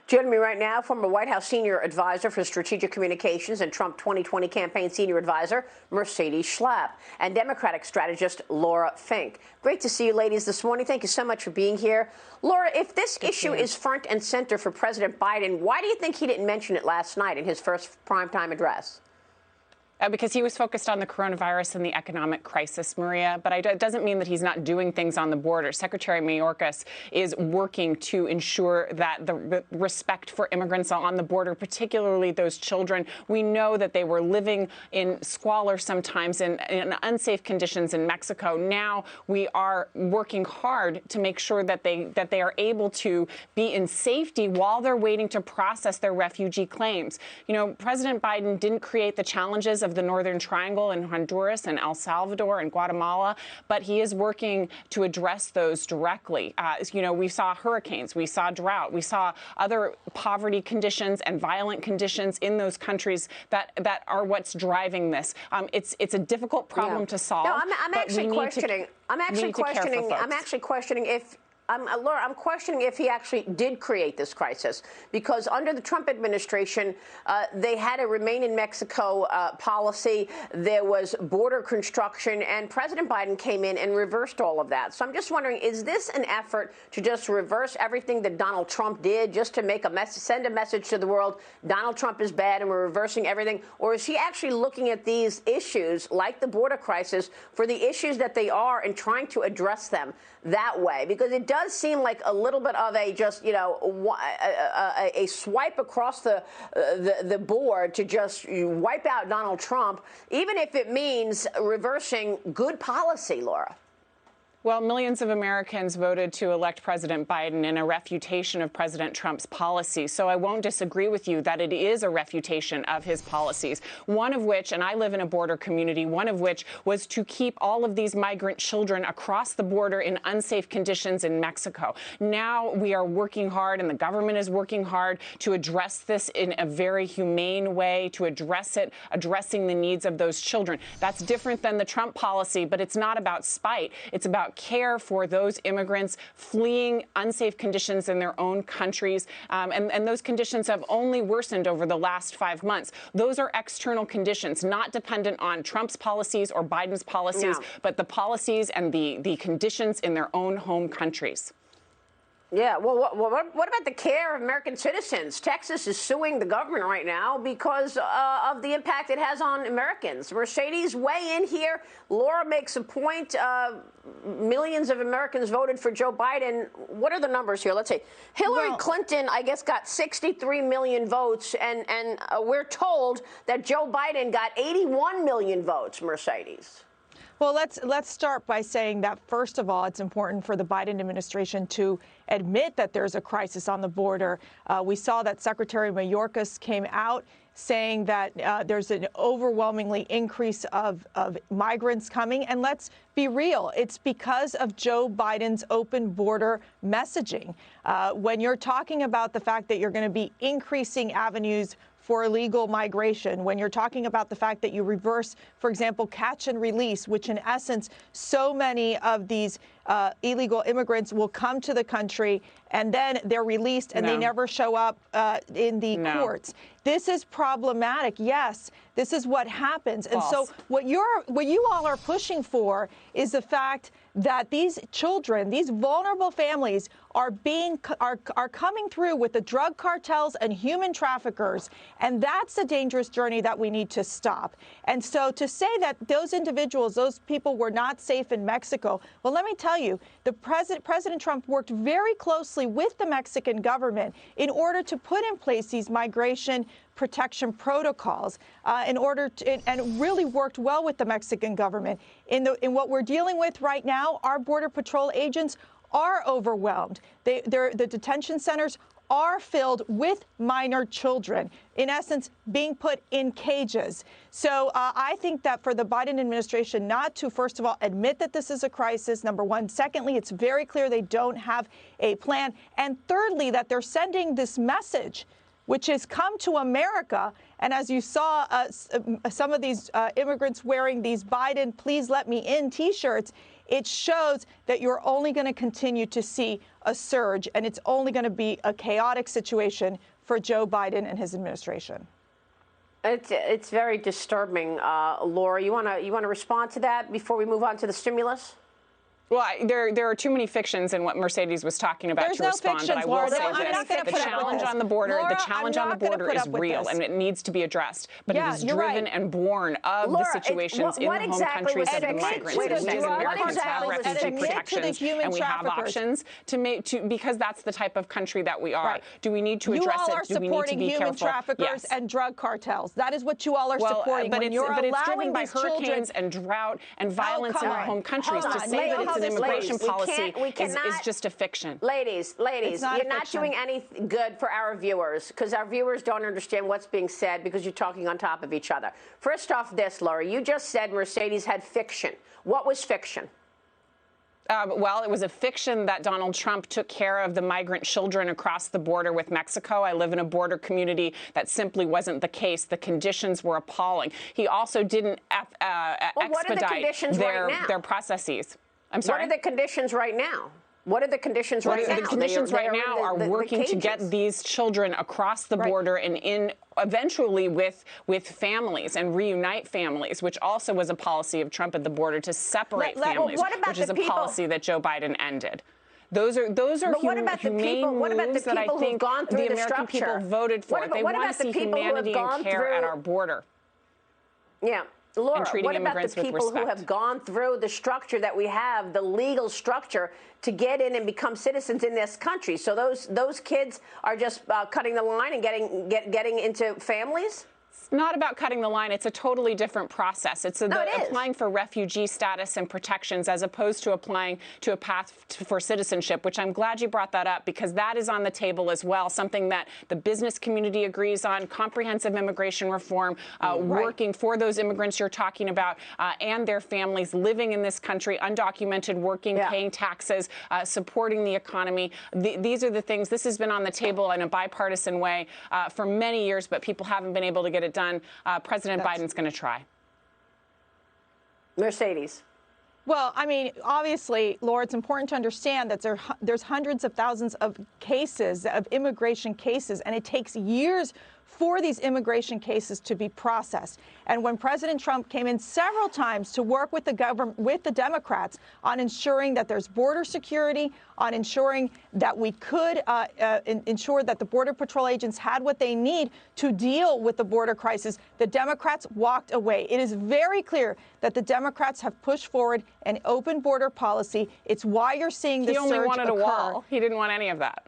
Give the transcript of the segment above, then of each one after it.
Joining me right now, former White House senior advisor for strategic communications and Trump 2020 campaign senior advisor, Mercedes Schalpp, and Democratic strategist, Laura Fink. Great to see you ladies this morning. Thank you so much for being here. Laura, if this issue is front and center for President Biden, why do you think he didn't mention it last night in his first primetime address? Because he was focused on the coronavirus and the economic crisis, Maria. But it doesn't mean that he's not doing things on the border. Secretary Mayorkas is working to ensure that the respect for immigrants on the border, particularly those children. We know that they were living in squalor sometimes in unsafe conditions in Mexico. Now we are working hard to make sure that they are able to be in safety while they're waiting to process their refugee claims. You know, President Biden didn't create the challenges of the Northern Triangle in Honduras and El Salvador and Guatemala, but he is working to address those directly. You know, we saw hurricanes, we saw drought, we saw other poverty conditions and violent conditions in those countries that are what's driving this. It's a difficult problem to solve. No, I'm actually questioning if. Laura, I'm questioning if he actually did create this crisis, because under the Trump administration, they had a remain in Mexico policy. There was border construction, and President Biden came in and reversed all of that. So I'm just wondering, is this an effort to just reverse everything that Donald Trump did, just to make a message, send a message to the world, Donald Trump is bad and we're reversing everything? Or is he actually looking at these issues, like the border crisis, for the issues that they are and trying to address them that way? Because it does seem like a little bit of a just, you know, a swipe across the board to just wipe out Donald Trump, even if it means reversing good policy, Laura. Well, millions of Americans voted to elect President Biden in a refutation of President Trump's policies. So I won't disagree with you that it is a refutation of his policies, one of which, and I live in a border community, one of which was to keep all of these migrant children across the border in unsafe conditions in Mexico. Now we are working hard, and the government is working hard to address this in a very humane way, to address it, addressing the needs of those children. That's different than the Trump policy, but it's not about spite. It's about care for those immigrants fleeing unsafe conditions in their own countries. And those conditions have only worsened over the last 5 months. Those are external conditions, not dependent on Trump's policies or Biden's policies, but the policies and the conditions in their own home countries. Yeah, well, what about the care of American citizens? Texas is suing the government right now because of the impact it has on Americans. Mercedes, weigh in here. Laura makes a point. Millions of Americans voted for Joe Biden. What are the numbers here? Let's see. Hillary Clinton, I guess, got 63 million votes, and we're told that Joe Biden got 81 million votes, Mercedes. Well, let's start by saying that, first of all, it's important for the Biden administration to admit that there's a crisis on the border. We saw that Secretary Mayorkas came out saying that there's an overwhelmingly increase of migrants coming. And let's be real, it's because of Joe Biden's open border messaging. When you're talking about the fact that you're going to be increasing avenues for illegal migration, when you're talking about the fact that you reverse, for example, catch and release, which in essence, so many of these illegal immigrants will come to the country and then they're released and they never show up in the courts. This is problematic. Yes, this is what happens. And so what you all are pushing for is the fact that these children, these vulnerable families are coming through with the drug cartels and human traffickers. And that's the dangerous journey that we need to stop. And so to say that those individuals, those people were not safe in Mexico, well, let me tell you, President Trump worked very closely with the Mexican government in order to put in place these migration protection protocols in order to, and really worked well with the Mexican government. In what we're dealing with right now, our Border Patrol agents are overwhelmed. The detention centers are filled with minor children, in essence, being put in cages. So I think that for the Biden administration not to, first of all, admit that this is a crisis, number one. Secondly, it's very clear they don't have a plan. And thirdly, that they're sending this message, which has come to America. And as you saw, some of these immigrants wearing these Biden, please let me in T-shirts, it shows that you're only going to continue to see a surge, and it's only going to be a chaotic situation for Joe Biden and his administration. It's very disturbing. Laura, you want to respond to that before we move on to the stimulus? Well, there are too many fictions in what Mercedes was talking about to respond. Fictions, but I will say this: the challenge on the border, is real and it needs to be addressed. But it is driven and born of the situations in the home countries of the migrants. Wait a second. Americans have refugee protections, and we have options because that's the type of country that we are. Right. Do we need to address it? You all are supporting human traffickers and drug cartels. That is what you all are supporting. But it's driven by hurricanes and drought and violence in our home countries. To say that it's an immigration policy is just a fiction. Ladies, you're not doing anything good for our viewers, because our viewers don't understand what's being said because you're talking on top of each other. First off this, Laura, you just said Mercedes had fiction. What was fiction? Well, it was a fiction that Donald Trump took care of the migrant children across the border with Mexico. I live in a border community. That simply wasn't the case. The conditions were appalling. He also didn't expedite their processes. I'm sorry? What are the conditions right now? What are the conditions right now? The conditions right now are working to get these children across the border and in eventually with families and reunite families, which also was a policy of Trump at the border to separate families, which is a policy that Joe Biden ended. Those are humane moves that I think the American people voted for. They want to see humanity and care at our border. Yeah. Laura, what about the people who have gone through the structure that we have, the legal structure, to get in and become citizens in this country? So those kids are just cutting the line and getting into families? It's not about cutting the line. It's a totally different process. It's applying for refugee status and protections as opposed to applying to a path for citizenship, which I'm glad you brought that up because that is on the table as well, something that the business community agrees on, comprehensive immigration reform, working for those immigrants you're talking about and their families living in this country, undocumented, working, paying taxes, supporting the economy. These are the things. This has been on the table in a bipartisan way for many years, but people haven't been able to get it done. President Biden's going to try. Mercedes. Well, I mean, obviously, Laura, it's important to understand that there's hundreds of thousands of cases, of immigration cases, and it takes years for these immigration cases to be processed. And when President Trump came in several times to work with the government, with the Democrats, on ensuring that there's border security, on ensuring that we could ensure that the Border Patrol agents had what they need to deal with the border crisis, the Democrats walked away. It is very clear that the Democrats have pushed forward an open border policy. It's why you're seeing this surge occur. He only wanted a wall. He didn't want any of that.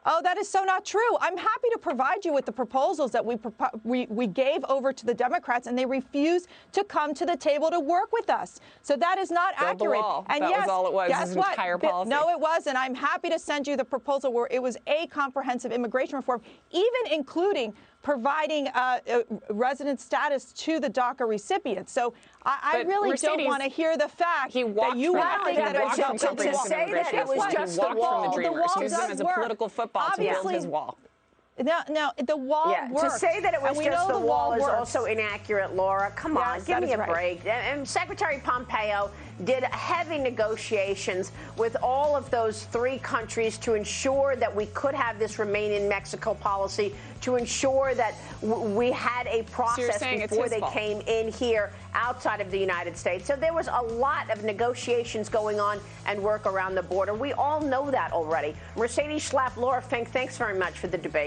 Oh, that is so not true. I'm happy to provide you with the proposals that we gave over to the Democrats, and they refused to come to the table to work with us. So that is not accurate. The wall. And that was all it was. Guess his what? Entire policy. No, it wasn't. I'm happy to send you the proposal where it was a comprehensive immigration reform, even including providing resident status to the DACA recipients. So I really don't want to hear the fact that you think that it's to say that it was just the wall. The wall used them as a political football to build his wall. Now, the wall works. To say that it was just the wall is also inaccurate, Laura. Come on, give me a break. And Secretary Pompeo did heavy negotiations with all of those three countries to ensure that we could have this remain in Mexico policy, to ensure that we had a process before they came in here outside of the United States. So there was a lot of negotiations going on and work around the border. We all know that already. Mercedes Schalpp, Laura Fink, thanks very much for the debate.